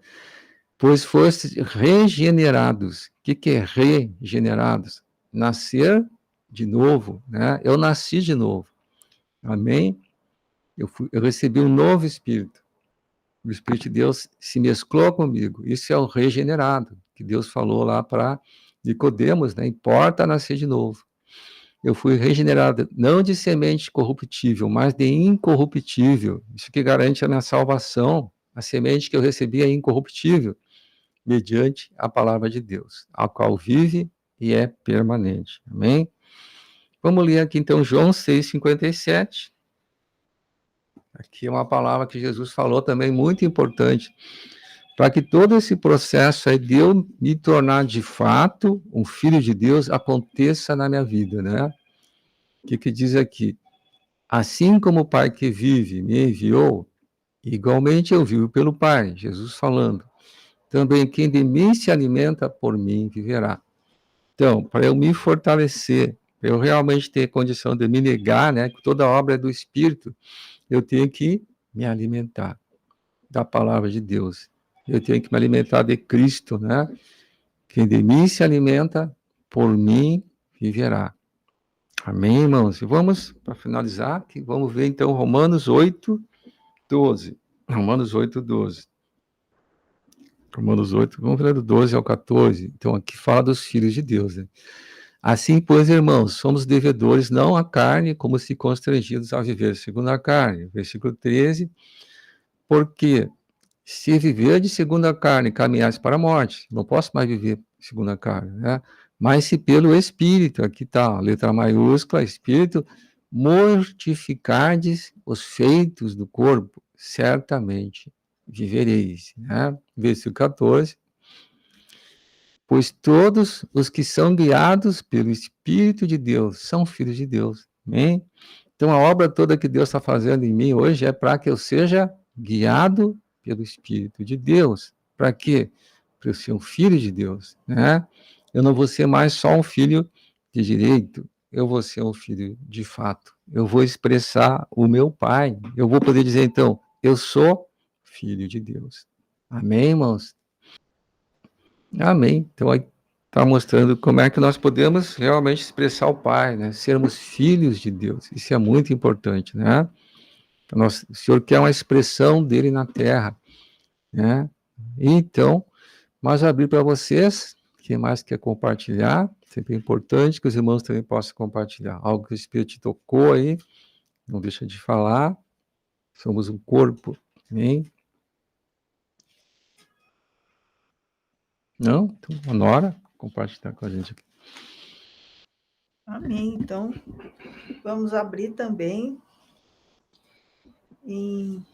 Pois fostes regenerados. O que é regenerados? Nascer de novo, né? Eu nasci de novo. Amém? Eu recebi um novo Espírito. O Espírito de Deus se mesclou comigo. Isso é o regenerado, que Deus falou lá para Nicodemos, né? Importa nascer de novo. Eu fui regenerado não de semente corruptível, mas de incorruptível. Isso que garante a minha salvação. A semente que eu recebi é incorruptível, mediante a palavra de Deus, a qual vive e é permanente. Amém? Vamos ler aqui então João 6,57. Aqui é uma palavra que Jesus falou também muito importante, para que todo esse processo aí de eu me tornar de fato um filho de Deus aconteça na minha vida, né? O que diz aqui? Assim como o Pai que vive me enviou, igualmente eu vivo pelo Pai, Jesus falando. Também quem de mim se alimenta, por mim viverá. Então, para eu me fortalecer, para eu realmente ter condição de me negar, né, que toda obra é do Espírito, eu tenho que me alimentar da palavra de Deus. Eu tenho que me alimentar de Cristo, né? Quem de mim se alimenta, por mim viverá. Amém, irmãos? E vamos, para finalizar, vamos ver então Romanos 8, 12. Romanos 8, 12. Romanos 8, vamos ver do 12 ao 14. Então, aqui fala dos filhos de Deus, né? Assim, pois, irmãos, somos devedores não à carne, como se constrangidos a viver segundo a carne. Versículo 13. Porque se viver de segundo a carne, caminhasse para a morte, não posso mais viver segundo a carne, né? Mas se pelo Espírito, aqui está, letra maiúscula, Espírito, mortificardes os feitos do corpo, certamente vivereis. Né? Versículo 14. Pois todos os que são guiados pelo Espírito de Deus são filhos de Deus. Amém? Então, a obra toda que Deus está fazendo em mim hoje é para que eu seja guiado pelo Espírito de Deus. Para quê? Para eu ser um filho de Deus. Né? Eu não vou ser mais só um filho de direito, eu vou ser um filho de fato. Eu vou expressar o meu Pai. Eu vou poder dizer, então, eu sou filho de Deus. Amém, irmãos? Amém. Então, aí está mostrando como é que nós podemos realmente expressar o Pai, né? Sermos filhos de Deus. Isso é muito importante, né? O Senhor quer uma expressão dele na terra, né? Então, mas abrir para vocês, quem mais quer compartilhar, sempre é importante que os irmãos também possam compartilhar. Algo que o Espírito te tocou aí, não deixa de falar. Somos um corpo, amém? Não? Então, a Nora, compartilhar com a gente aqui. Amém. Então, vamos abrir também em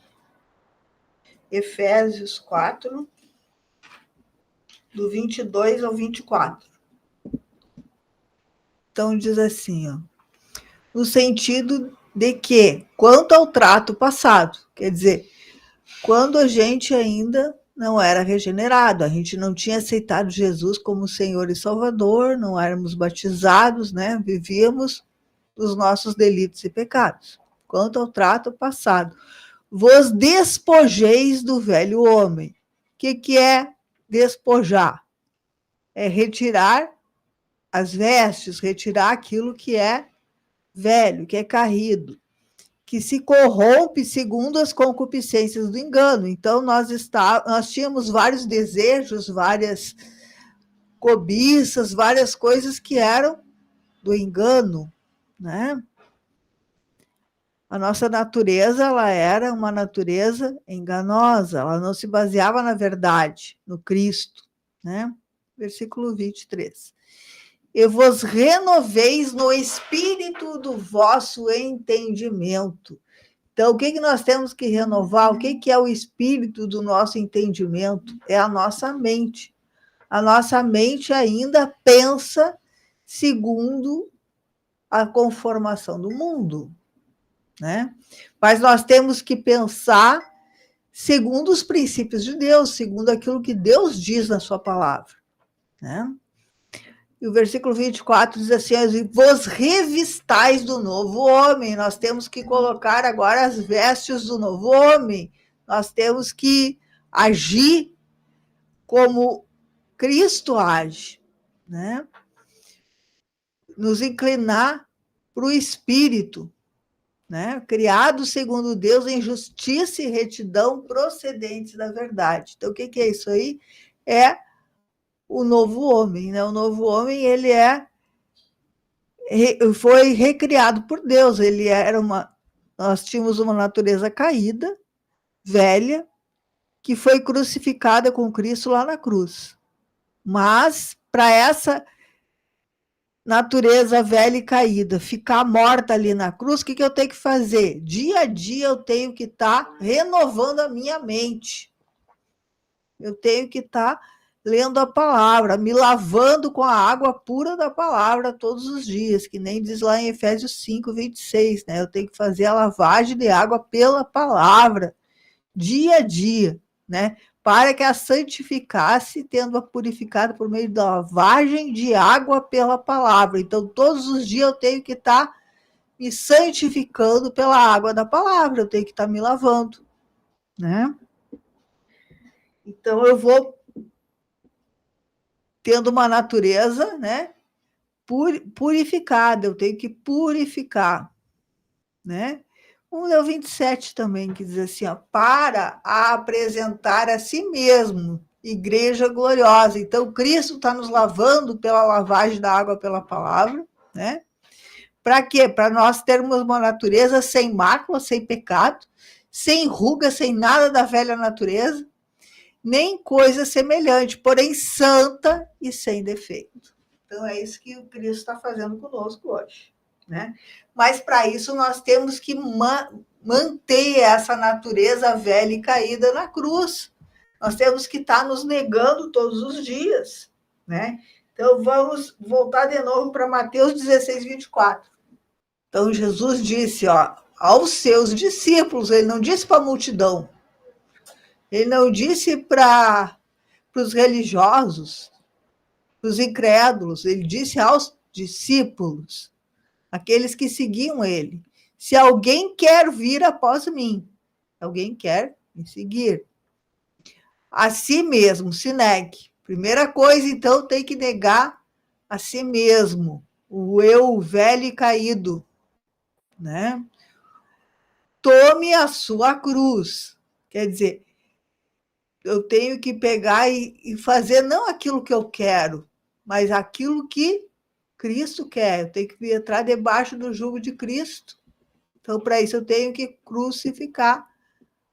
Efésios 4, do 22 ao 24. Então, diz assim, ó, no sentido de que, quanto ao trato passado, quer dizer, quando a gente ainda não era regenerado, a gente não tinha aceitado Jesus como Senhor e Salvador, não éramos batizados, né? Vivíamos os nossos delitos e pecados. Quanto ao trato passado, vos despojeis do velho homem. O que é despojar? É retirar as vestes, retirar aquilo que é velho, que é caído, que se corrompe segundo as concupiscências do engano. Então, nós tínhamos vários desejos, várias cobiças, várias coisas que eram do engano, né? A nossa natureza, ela era uma natureza enganosa, ela não se baseava na verdade, no Cristo, né? Versículo 23. E vos renoveis no espírito do vosso entendimento. Então, o que nós temos que renovar? O que é o espírito do nosso entendimento? É a nossa mente. A nossa mente ainda pensa segundo a conformação do mundo, né? Mas nós temos que pensar segundo os princípios de Deus, segundo aquilo que Deus diz na sua palavra, né? E o versículo 24 diz assim, vos revistais do novo homem. Nós temos que colocar agora as vestes do novo homem. Nós temos que agir como Cristo age, né? Nos inclinar para o Espírito, né? Criado segundo Deus em justiça e retidão procedentes da verdade. Então, o que é isso aí? É o novo homem, né? O novo homem, ele foi recriado por Deus. Nós tínhamos uma natureza caída, velha, que foi crucificada com Cristo lá na cruz. Mas, para essa natureza velha e caída ficar morta ali na cruz, o que eu tenho que fazer? Dia a dia eu tenho que estar renovando a minha mente. Eu tenho que estar lendo a palavra, me lavando com a água pura da palavra todos os dias, que nem diz lá em Efésios 5, 26, né? Eu tenho que fazer a lavagem de água pela palavra, dia a dia, né? Para que a santificasse, tendo-a purificado por meio da lavagem de água pela palavra. Então, todos os dias eu tenho que estar me santificando pela água da palavra, eu tenho que estar me lavando, né? Então, eu vou tendo uma natureza, né, purificada, eu tenho que purificar, né? O 27 também, que diz assim, ó, para apresentar a si mesmo, igreja gloriosa. Então, Cristo está nos lavando pela lavagem da água pela palavra, né? Para quê? Para nós termos uma natureza sem mácula, sem pecado, sem ruga, sem nada da velha natureza, nem coisa semelhante, porém santa e sem defeito. Então, é isso que o Cristo está fazendo conosco hoje. né? Mas para isso nós temos que manter essa natureza velha e caída na cruz. Nós temos que estar nos negando todos os dias, né? Então vamos voltar de novo para Mateus 16, 24. Então Jesus disse, ó, aos seus discípulos, ele não disse para a multidão, ele não disse para os religiosos, para os incrédulos, ele disse aos discípulos, aqueles que seguiam ele, se alguém quer vir após mim, alguém quer me seguir, a si mesmo, se negue. Primeira coisa, então, tem que negar a si mesmo, o eu velho e caído, né? Tome a sua cruz. Quer dizer, eu tenho que pegar e fazer não aquilo que eu quero, mas aquilo que Cristo quer. Eu tenho que entrar debaixo do jugo de Cristo. Então, para isso, eu tenho que crucificar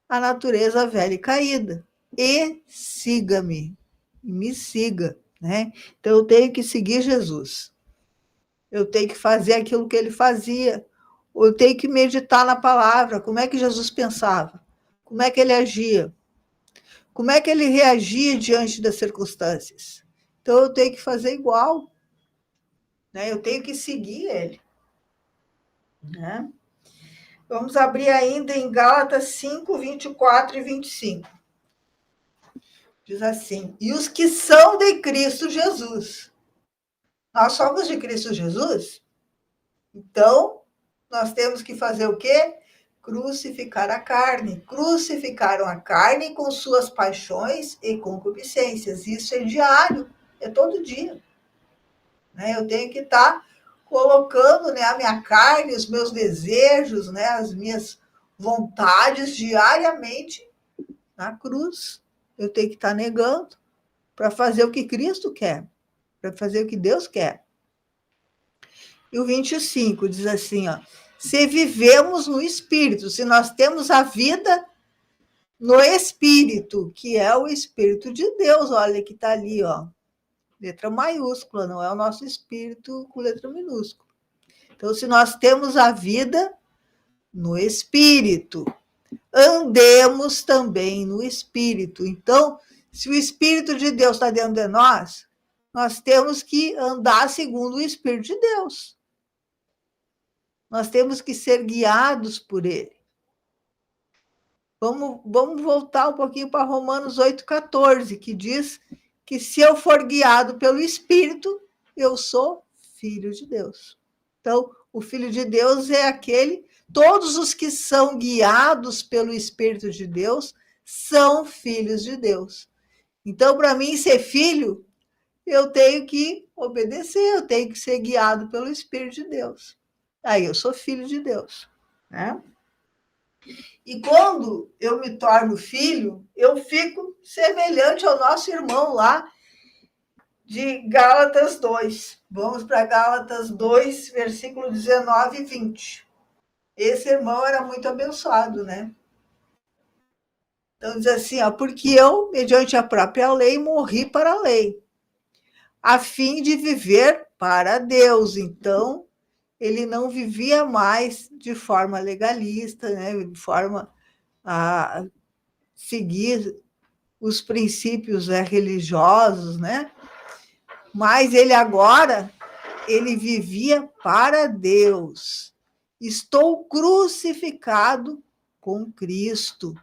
a natureza velha e caída. E siga-me, me siga, né? Então, eu tenho que seguir Jesus. Eu tenho que fazer aquilo que ele fazia. Eu tenho que meditar na palavra. Como é que Jesus pensava? Como é que ele agia? Como é que ele reagia diante das circunstâncias? Então, eu tenho que fazer igual, né? Eu tenho que seguir ele, né? Vamos abrir ainda em Gálatas 5, 24 e 25. Diz assim, e os que são de Cristo Jesus. Nós somos de Cristo Jesus? Então, nós temos que fazer o quê? Crucificar a carne. Crucificaram a carne com suas paixões e concupiscências. Isso é diário, é todo dia. Né? Eu tenho que estar colocando, né, a minha carne, os meus desejos, né, as minhas vontades diariamente na cruz. Eu tenho que estar negando para fazer o que Cristo quer, para fazer o que Deus quer. E o 25 diz assim, ó, se vivemos no Espírito, se nós temos a vida no Espírito, que é o Espírito de Deus, olha que está ali, ó, letra maiúscula, não é o nosso espírito com letra minúscula. Então, se nós temos a vida no Espírito, andemos também no Espírito. Então, se o Espírito de Deus está dentro de nós, nós temos que andar segundo o Espírito de Deus. Nós temos que ser guiados por ele. Vamos voltar um pouquinho para Romanos 8,14, que diz que se eu for guiado pelo Espírito, eu sou filho de Deus. Então, o filho de Deus é aquele, todos os que são guiados pelo Espírito de Deus são filhos de Deus. Então, para mim ser filho, eu tenho que obedecer, eu tenho que ser guiado pelo Espírito de Deus. Aí eu sou filho de Deus, né? E quando eu me torno filho, eu fico semelhante ao nosso irmão lá de Gálatas 2. Vamos para Gálatas 2, versículo 19 e 20. Esse irmão era muito abençoado, né? Então diz assim, ó, porque eu, mediante a própria lei, morri para a lei, a fim de viver para Deus. Então, ele não vivia mais de forma legalista, né? De forma a seguir os princípios religiosos, né? Mas ele agora, ele vivia para Deus. Estou crucificado com Cristo.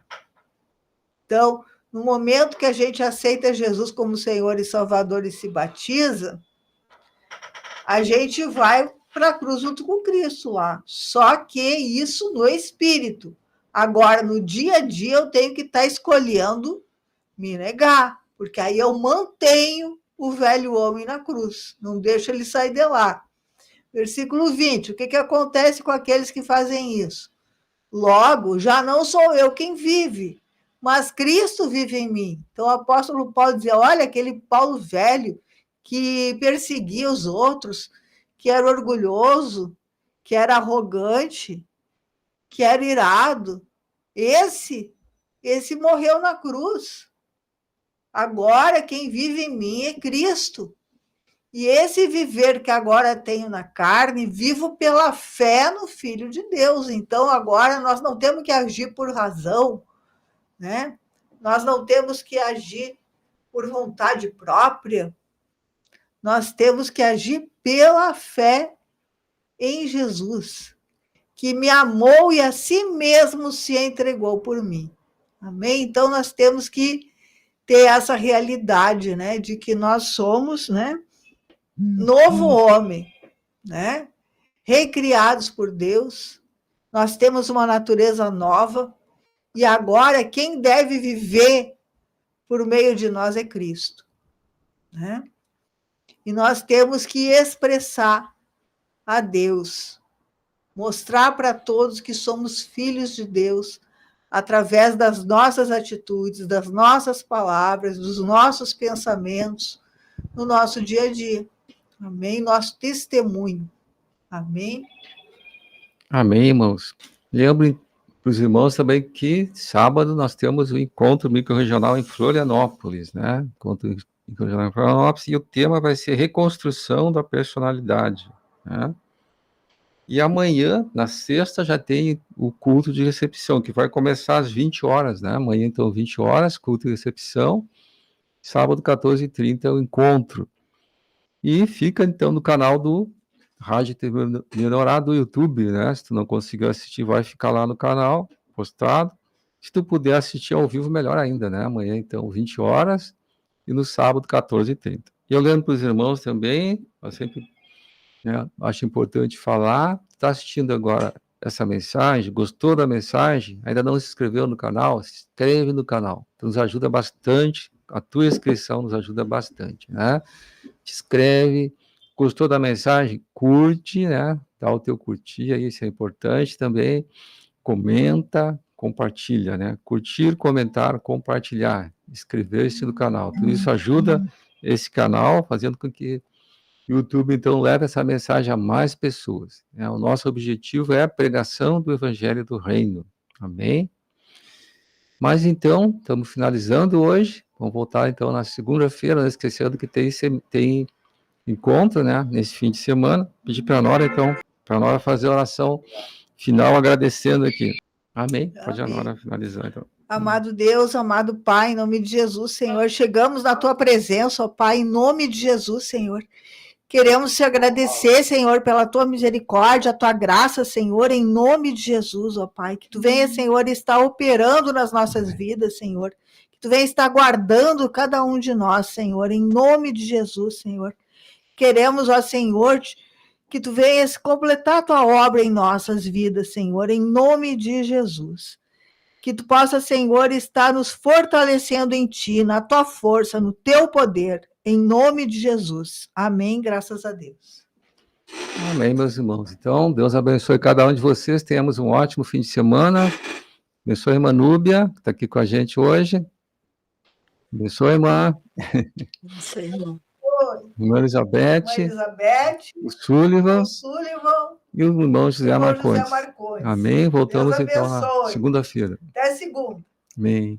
Então, no momento que a gente aceita Jesus como Senhor e Salvador e se batiza, a gente vai para a cruz junto com Cristo lá. Só que isso no Espírito. Agora, no dia a dia, eu tenho que estar escolhendo me negar, porque aí eu mantenho o velho homem na cruz, não deixo ele sair de lá. Versículo 20, o que acontece com aqueles que fazem isso? Logo, já não sou eu quem vive, mas Cristo vive em mim. Então o apóstolo Paulo dizia, olha, aquele Paulo velho que perseguia os outros, que era orgulhoso, que era arrogante, que era irado, esse morreu na cruz. Agora quem vive em mim é Cristo. E esse viver que agora tenho na carne, vivo pela fé no Filho de Deus. Então, agora nós não temos que agir por razão, né? Nós não temos que agir por vontade própria. Nós temos que agir pela fé em Jesus, que me amou e a si mesmo se entregou por mim. Amém? Então, nós temos que ter essa realidade, né, de que nós somos, né, novo homem, né, recriados por Deus. Nós temos uma natureza nova e agora quem deve viver por meio de nós é Cristo, né? E nós temos que expressar a Deus, mostrar para todos que somos filhos de Deus através das nossas atitudes, das nossas palavras, dos nossos pensamentos, no nosso dia a dia. Amém? Nosso testemunho. Amém? Amém, irmãos. Lembrem para os irmãos também que sábado nós temos o encontro microrregional em Florianópolis, né? Encontro microrregional em Florianópolis, e o tema vai ser reconstrução da personalidade, né? E amanhã, na sexta, já tem o culto de recepção, que vai começar às 20 horas, né? Amanhã, então, 20 horas, culto de recepção. Sábado, 14h30, o encontro. E fica, então, no canal do Rádio TV Melhorar do YouTube, né? Se tu não conseguir assistir, vai ficar lá no canal, postado. Se tu puder assistir ao vivo, melhor ainda, né? Amanhã, então, 20 horas, e no sábado, 14h30. E eu lembro para os irmãos também, eu sempre... acho importante falar. Está assistindo agora essa mensagem, gostou da mensagem, ainda não se inscreveu no canal, se inscreve no canal, nos ajuda bastante, a tua inscrição nos ajuda bastante, né? Te inscreve, gostou da mensagem, curte, né? Dá o teu curtir aí, isso é importante também, comenta, compartilha, né? Curtir, comentar, compartilhar, inscrever-se no canal, tudo isso ajuda esse canal, fazendo com que o YouTube, então, leva essa mensagem a mais pessoas, né? O nosso objetivo é a pregação do Evangelho do Reino. Amém? Mas, então, estamos finalizando hoje. Vamos voltar, então, na segunda-feira, não esquecendo que tem encontro, né? Nesse fim de semana. Pedir para a Nora, então, para a Nora fazer a oração final, agradecendo aqui. Amém? Pode a Nora finalizar, então. Amado Deus, amado Pai, em nome de Jesus, Senhor, chegamos na Tua presença, ó Pai, em nome de Jesus, Senhor. Queremos te agradecer, Senhor, pela tua misericórdia, a tua graça, Senhor, em nome de Jesus, ó Pai. Que tu venha, Senhor, estar operando nas nossas vidas, Senhor. Que tu venha estar guardando cada um de nós, Senhor, em nome de Jesus, Senhor. Queremos, ó Senhor, que tu venhas completar a tua obra em nossas vidas, Senhor, em nome de Jesus. Que tu possa, Senhor, estar nos fortalecendo em ti, na tua força, no teu poder, em nome de Jesus. Amém, graças a Deus. Amém, meus irmãos. Então, Deus abençoe cada um de vocês. Tenhamos um ótimo fim de semana. Abençoe a irmã Núbia, que está aqui com a gente hoje. Abençoe, irmã. Isso aí, irmão. Irmã Elizabeth. O Sullivan. E o irmão José Marcondes. Amém. Voltamos então na segunda-feira. Até segunda. Amém.